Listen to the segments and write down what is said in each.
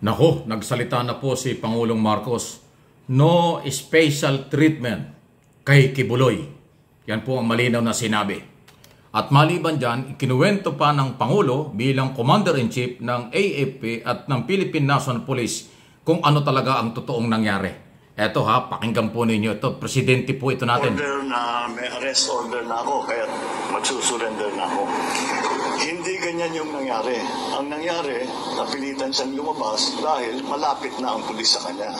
Nako, nagsalita na po si Pangulong Marcos. No special treatment kay Kibuloy. Yan po ang malinaw na sinabi. At maliban dyan, ikinuwento pa ng Pangulo bilang Commander-in-Chief ng AFP at ng Philippine National Police kung ano talaga ang totoong nangyari. Eto ha, pakinggan po ninyo ito. Presidente po ito natin. Order na, may arrest order na ako, kaya magsusurrender na ako. Hindi ganyan yung nangyari. Ang nangyari, napilitan siyang lumabas dahil malapit na ang pulis sa kanya.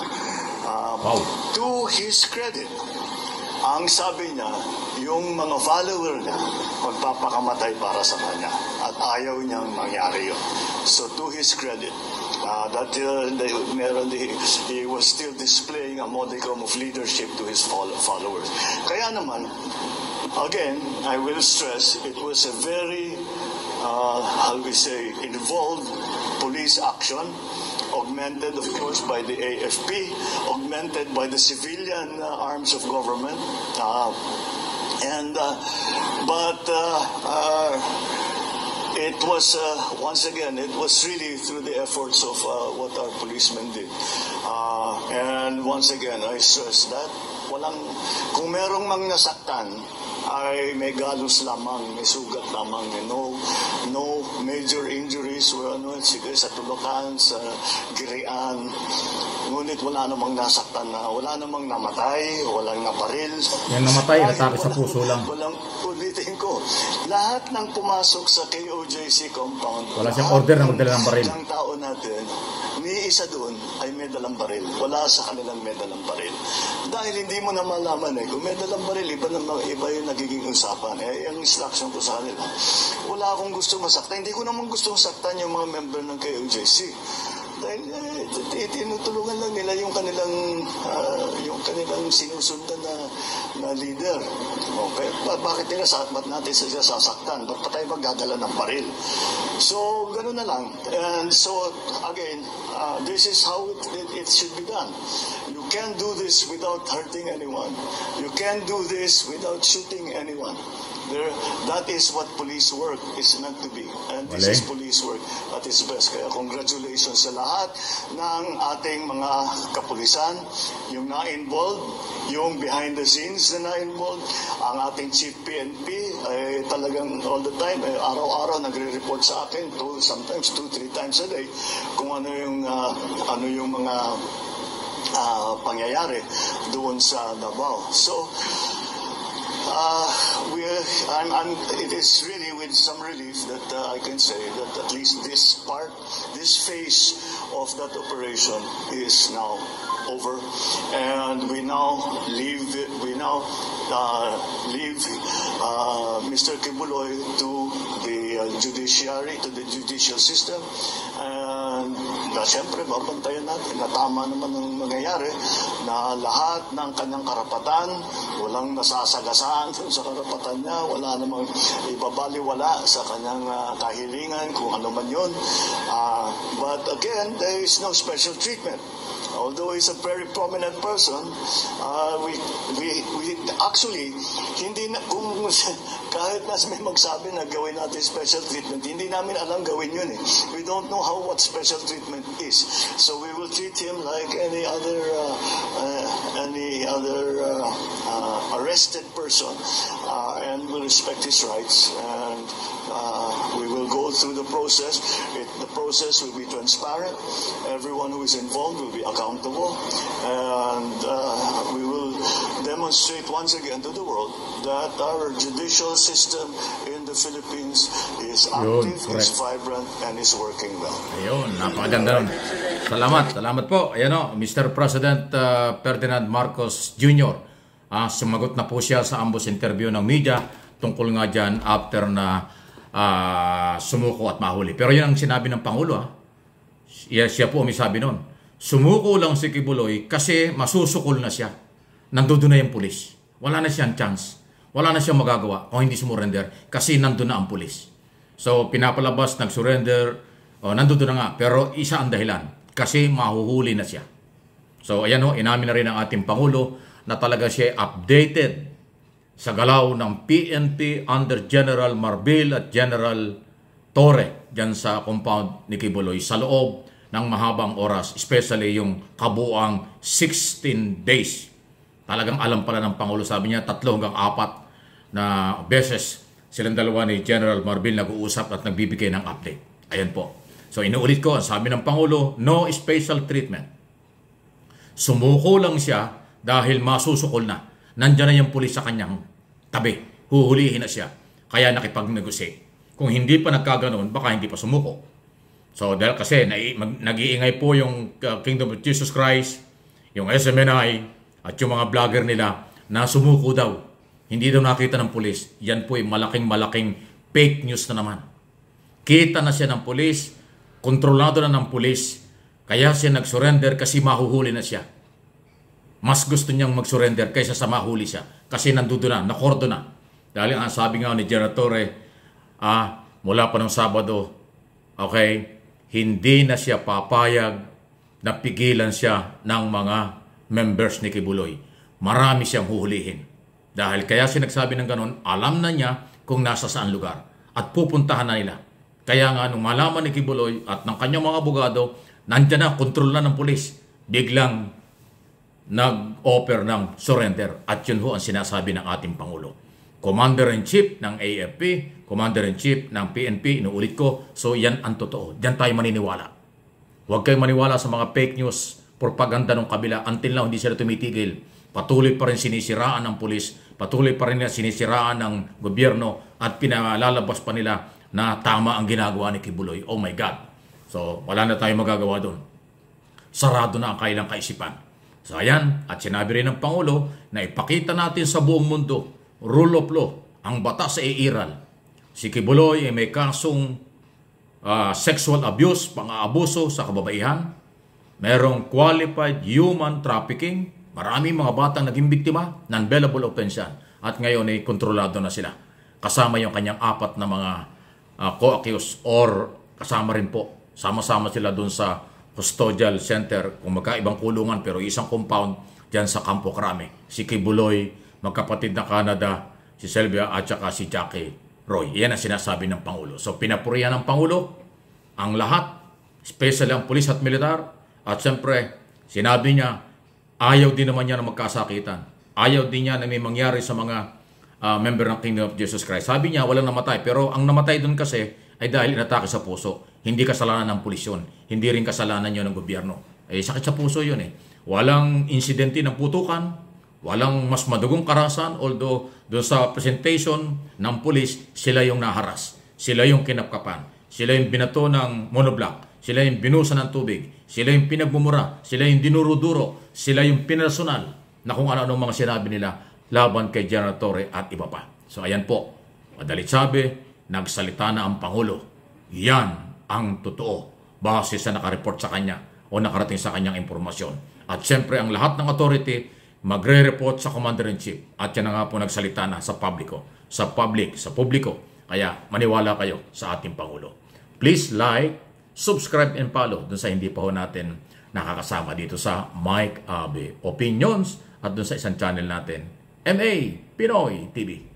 Wow. To his credit, ang sabi niya, yung mga follower niya, magpapakamatay para sa kanya. At ayaw niyang mangyari yun. So to his credit, he was still displaying a modicum of leadership to his followers. Kaya naman, again, I will stress, it was a very, involved police action, augmented, of course, by the AFP, augmented by the civilian arms of government, it was, once again, it was really through the efforts of what our policemen did. And once again, I stress that kung merong mang nasaktan, ay may galos lamang, may sugat lamang. No major injuries were sige, sa tulukan, sa girian. Ngunit wala namang nasaktan wala namang namatay, walang nabaril. Yung namatay, natake sa puso lang. Ulitin ko, lahat ng pumasok sa KOJC compound, wala siyang order na magdala ng baril. Ang tao natin, ni isa doon ay may dalang baril. Wala sa kanilang may dalang baril. Dahil hindi mo na malaman kung may dalang baril, iba yung nagiging usapan. Ang instruction ko sa kanila, wala akong gusto masaktan. Hindi ko naman gusto masaktan yung mga member ng KOJC. Dahil tinutulungan lang nila yung kanilang sinusundan na leader. Okay, bakit natin sila sasaktan? Ba't pa tayo magdadala ng baril? So, gano'n na lang. And so, again, this is how it should be done. You can't do this without hurting anyone. You can't do this without shooting anyone. That is what police work is meant to be. And this is police work at its best. Kaya congratulations sa lahat ng ating mga kapulisan, yung na-involved, yung behind the scenes na na-involved, ang ating Chief PNP ay talagang all the time, araw-araw nagre-report sa akin, sometimes 2-3 times a day, kung ano yung mga pangyayari doon sa Davao. So, it is really with some relief that I can say that at least this phase of that operation is now over, and we now leave Mr. Kibuloy to the judiciary, to the judicial system, and siyempre babantayan natin na tama naman ang mangyayari, na lahat ng kanyang karapatan, walang nasasagasaan sa karapatan niya, wala namang ibabaliwala sa kanyang kahilingan, kung ano man yun. But again, there is no special treatment. Although he's a very prominent person, we actually, hindi na, kahit na may magsabi na gawin natin special treatment, hindi namin alam gawin yun We don't know what special treatment is. So we will treat him like any other arrested person, and we'll respect his rights, and we will go through the process. The process will be transparent. Everyone who is involved will be accountable, and we will demonstrate once again to the world that our judicial system in the Philippines is active, is vibrant, and is working well. Ayun, napakaganda. Salamat po. Ayan Mr. President Ferdinand Marcos Jr. Sumagot na po siya sa ambos interview ng media tungkol nga dyan after na sumuko at mahuli. Pero yun ang sinabi ng Pangulo. Siya po may sabi nun. Sumuko lang si Kibuloy kasi masusukol na siya. Nandoon na yung pulis. Wala na siyang chance. Wala na siyang magagawa kung hindi sumurrender kasi nandoon na ang pulis. So pinapalabas, nag-surrender, nandoon na nga. Pero isa ang dahilan. Kasi mahuhuli na siya. So ayan inamin na rin ang ating Pangulo na talaga siya updated sa galaw ng PNP under General Marbil at General Torre dyan sa compound ni Kibuloy sa loob ng mahabang oras, especially yung kabuang 16 days. Talagang alam pala ng Pangulo, sabi niya 3 hanggang 4 na beses silang dalawa ni General Marbil nag-uusap at nagbibigay ng update. Ayan po. So inuulit ko, ang sabi ng Pangulo, no special treatment. Sumuko lang siya dahil masusukol na. Nandiyan na yung pulis sa kanyang tabi. Huhulihin na siya. Kaya nakipag-negotiate. Kung hindi pa nagkaganon, baka hindi pa sumuko. So dahil kasi nag-iingay po yung Kingdom of Jesus Christ, yung SMNI, at yung mga vlogger nila na sumuko daw. Hindi daw nakita ng pulis. Yan po ay malaking fake news na naman. Kita na siya ng pulis, kontrolado na ng pulis, kaya siya nag-surrender kasi mahuhuli na siya. Mas gusto niyang mag-surrender kaysa sa mahuli siya. Kasi nandudo na, nakordo na. Dahil ang sabi nga ni General Torre, mula pa ng Sabado, okay, hindi na siya papayag na pigilan siya ng mga members ni Kibuloy. Marami siyang huhulihin. Dahil kaya siya nagsabi ng ganon, alam na niya kung nasa saan lugar. At pupuntahan na nila. Kaya nga nung malaman ni Kibuloy at ng kanyang mga abogado, nandiyan na, kontrol na ng pulis. Biglang nag-offer ng surrender. At yun ho ang sinasabi ng ating Pangulo. Commander-in-Chief ng AFP, Commander-in-Chief ng PNP, inuulit ko, so yan ang totoo. Diyan tayo maniniwala. Huwag kayong maniwala sa mga fake news, propaganda ng kabila. Until now, hindi sila tumitigil. Patuloy pa rin sinisiraan ng pulis, patuloy pa rin nila sinisiraan ng gobyerno at pinalalabas pa nila na tama ang ginagawa ni Kibuloy. Oh my God. So, wala na tayong magagawa doon. Sarado na ang kailang kaisipan. So, ayan. At sinabi rin ng Pangulo na ipakita natin sa buong mundo, rule of law, ang batas sa iiral. Si Kibuloy ay may kasong sexual abuse, pang-aabuso sa kababaihan. Merong qualified human trafficking. Maraming mga batang naging biktima ng bailable offense yan. At ngayon ay kontrolado na sila. Kasama yung kanyang 4 na mga co-accused or kasama rin po. Sama-sama sila dun sa custodial center kung magkaibang kulungan pero isang compound dyan sa Campo Crame. Si Kibuloy, magkapatid na Canada, si Sylvia at saka si Jackie Roy. Yan ang sinasabi ng Pangulo. So pinapurihan ng Pangulo ang lahat, especially ang pulis at militar. At siyempre, sinabi niya, ayaw din naman niya na magkasakitan. Ayaw din niya na may mangyari sa mga member ng Kingdom of Jesus Christ. Sabi niya, walang namatay. Pero ang namatay doon kasi ay dahil inatake sa puso. Hindi kasalanan ng pulis yun. Hindi rin kasalanan yun ng gobyerno. Sakit sa puso yun eh. Walang insidente ng putukan. Walang mas madugong karahasan. Although doon sa presentation ng pulis, sila yung naharas. Sila yung kinapkapan. Sila yung binato ng monoblock. Sila yung binusa ng tubig. Sila yung pinagmumura. Sila yung dinuro-duro. Sila yung pinersonal na kung ano-ano mga sinabi nila laban kay General Torre at iba pa. So ayan po. Madalit sabi, nagsalita na ang Pangulo. Yan ang totoo. Base sa nakareport sa kanya o nakarating sa kanyang impormasyon. At siyempre ang lahat ng authority magre-report sa Commander-in-Chief. At yan na nga po nagsalita na sa publiko. Sa publiko. Kaya maniwala kayo sa ating Pangulo. Please like, subscribe and follow dun sa hindi pa ho natin nakakasama dito sa Mike Abe Opinions at dun sa isang channel natin, MA Pinoy TV.